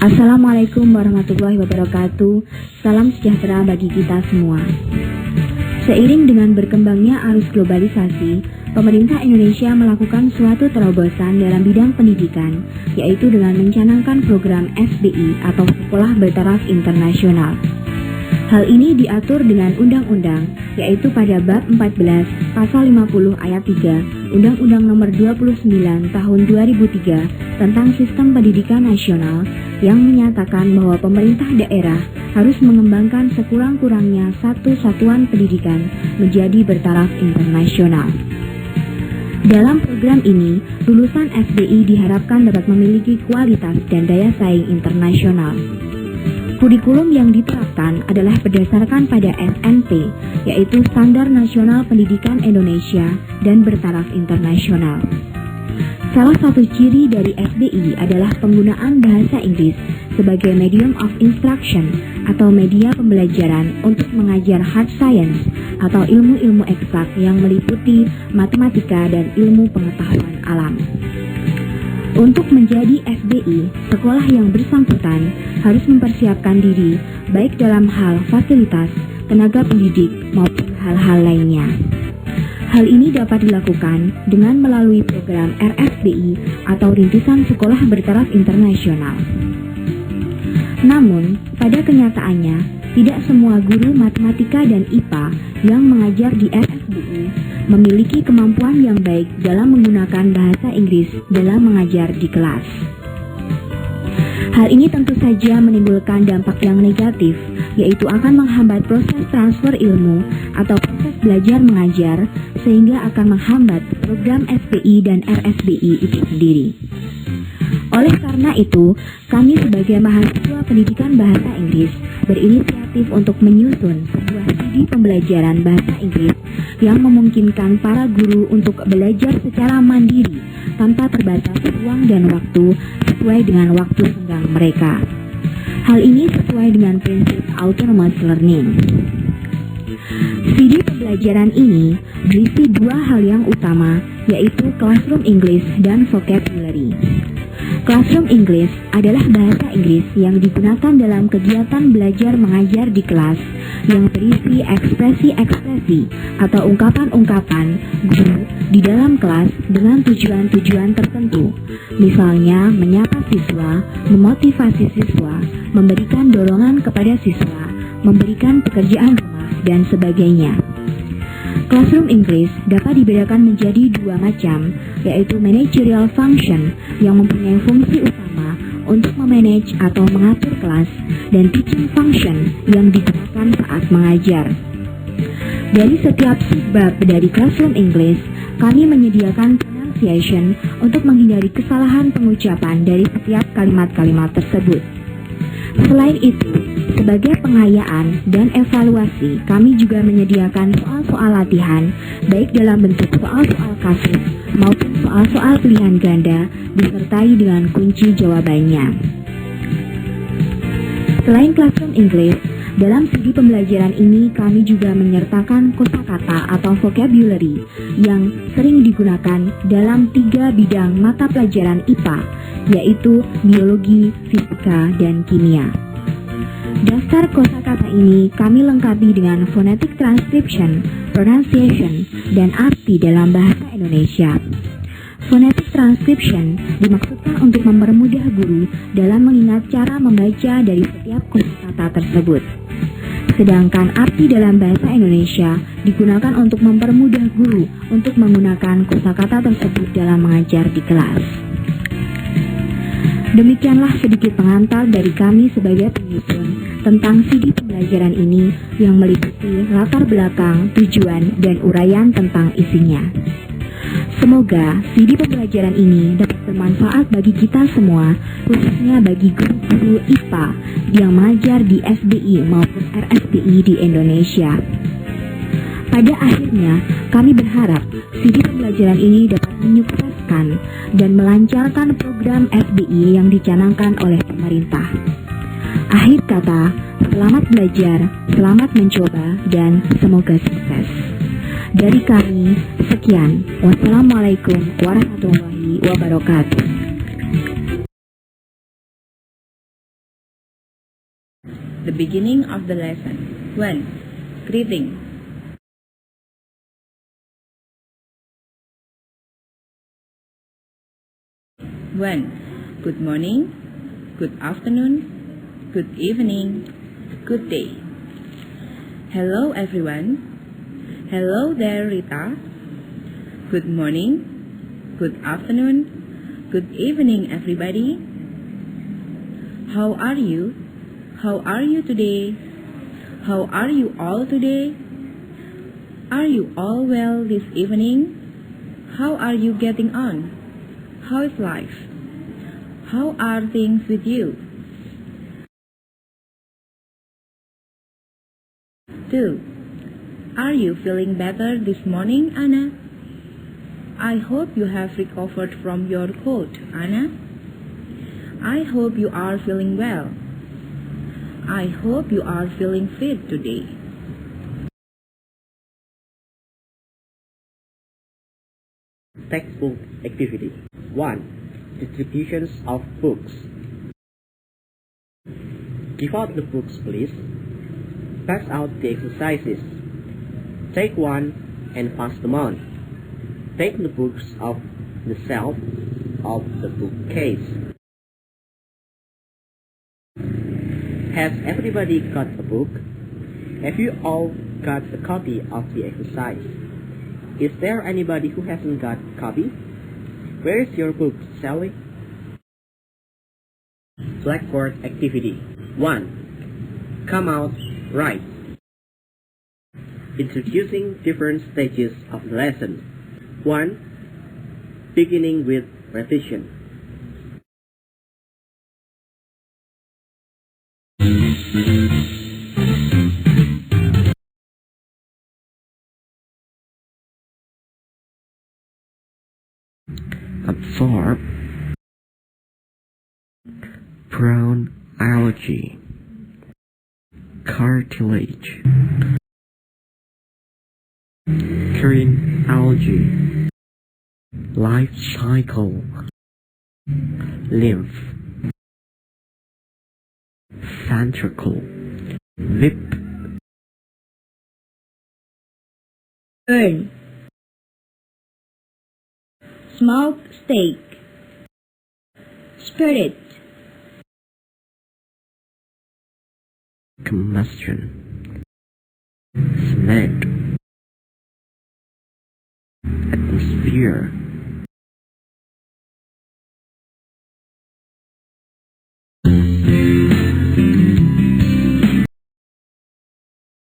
Assalamualaikum warahmatullahi wabarakatuh. Salam sejahtera bagi kita semua. Seiring dengan berkembangnya arus globalisasi, pemerintah Indonesia melakukan suatu terobosan dalam bidang pendidikan, yaitu dengan mencanangkan program SBI atau Sekolah Bertaraf Internasional. Hal ini diatur dengan undang-undang, yaitu pada bab 14 pasal 50 ayat 3 Undang-Undang Nomor 29 Tahun 2003 tentang Sistem Pendidikan Nasional yang menyatakan bahwa pemerintah daerah harus mengembangkan sekurang-kurangnya satu satuan pendidikan menjadi bertaraf internasional. Dalam program ini, lulusan SBI diharapkan dapat memiliki kualitas dan daya saing internasional. Kurikulum yang diterapkan adalah berdasarkan pada SNP, yaitu Standar Nasional Pendidikan Indonesia dan bertaraf internasional. Salah satu ciri dari SBI adalah penggunaan bahasa Inggris sebagai medium of instruction atau media pembelajaran untuk mengajar hard science atau ilmu-ilmu eksak yang meliputi matematika dan ilmu pengetahuan alam. Untuk menjadi SBI, sekolah yang bersangkutan harus mempersiapkan diri baik dalam hal fasilitas, tenaga pendidik, maupun hal-hal lainnya. Hal ini dapat dilakukan dengan melalui program RSBI atau Rintisan Sekolah Bertaraf Internasional. Namun, pada kenyataannya, tidak semua guru matematika dan IPA yang mengajar di RSBI memiliki kemampuan yang baik dalam menggunakan bahasa Inggris dalam mengajar di kelas. Hal ini tentu saja menimbulkan dampak yang negatif, yaitu akan menghambat proses transfer ilmu atau proses belajar mengajar, sehingga akan menghambat program SPI dan RSBI itu sendiri. Oleh karena itu, kami sebagai mahasiswa pendidikan bahasa Inggris berinisiatif untuk menyusun sebuah studi pembelajaran bahasa Inggris yang memungkinkan para guru untuk belajar secara mandiri tanpa terbatas ruang dan waktu sesuai dengan waktu senggang mereka. Hal ini sesuai dengan prinsip autonomous learning. Studi pembelajaran ini berisi dua hal yang utama, yaitu Classroom English dan Vocabulary. Classroom English adalah bahasa Inggris yang digunakan dalam kegiatan belajar mengajar di kelas yang berisi ekspresi-ekspresi atau ungkapan-ungkapan guru di dalam kelas dengan tujuan-tujuan tertentu. Misalnya menyapa siswa, memotivasi siswa, memberikan dorongan kepada siswa, memberikan pekerjaan rumah, dan sebagainya. Classroom English dapat dibedakan menjadi dua macam, yaitu managerial function yang mempunyai fungsi utama untuk memanage atau mengatur kelas, dan teaching function yang digunakan saat mengajar. Dari setiap subbab dari Classroom English, kami menyediakan pronunciation untuk menghindari kesalahan pengucapan dari setiap kalimat-kalimat tersebut. Selain itu, sebagai pengayaan dan evaluasi, kami juga menyediakan soal-soal latihan, baik dalam bentuk soal-soal kasus maupun soal-soal pilihan ganda, disertai dengan kunci jawabannya. Selain Classroom English, dalam studi pembelajaran ini kami juga menyertakan kosakata atau vocabulary yang sering digunakan dalam 3 bidang mata pelajaran IPA, yaitu biologi, fisika, dan kimia. Daftar kosakata ini kami lengkapi dengan phonetic transcription, pronunciation, dan arti dalam bahasa Indonesia. Phonetic transcription dimaksudkan untuk mempermudah guru dalam mengingat cara membaca dari setiap kosakata tersebut. Sedangkan arti dalam bahasa Indonesia digunakan untuk mempermudah guru untuk menggunakan kosakata tersebut dalam mengajar di kelas. Demikianlah sedikit pengantar dari kami sebagai penyusun tentang studi pembelajaran ini yang meliputi latar belakang, tujuan, dan uraian tentang isinya. Semoga studi pembelajaran ini dapat bermanfaat bagi kita semua, khususnya bagi guru-guru IPA yang mengajar di SBI maupun RSBI di Indonesia. Pada akhirnya, kami berharap studi pembelajaran ini dapat menyukseskan dan melancarkan program SBI yang dicanangkan oleh pemerintah. Akhir kata, selamat belajar, selamat mencoba, dan semoga sukses. Dari kami, sekian. Wassalamualaikum warahmatullahi wabarakatuh. The beginning of the lesson. 1. Greeting. Good morning, good afternoon, good evening, good day. Hello everyone. Hello there, Rita. Good morning, good afternoon, good evening everybody. How are you? How are you today? How are you all today? Are you all well this evening? How are you getting on? How is life? How are things with you? 2. Are you feeling better this morning, Anna? I hope you have recovered from your cold, Anna. I hope you are feeling well. I hope you are feeling fit today. Textbook activity. 1. Distributions of books. Give out the books, please. Pass out the exercises. Take one and pass them on. Take the books off the shelf of the bookcase. Has everybody got a book? Have you all got a copy of the exercise? Is there anybody who hasn't got a copy? Where is your book, Sally? Blackboard activity. 1. Come out right. Introducing different stages of the lesson. 1. Beginning with revision. Absorb. Brown algae. Cartilage. Green algae. Life cycle. Lymph. Ventricle. Lip. Burn. Smoke steak. Spirit. Combustion. Cement. Atmosphere.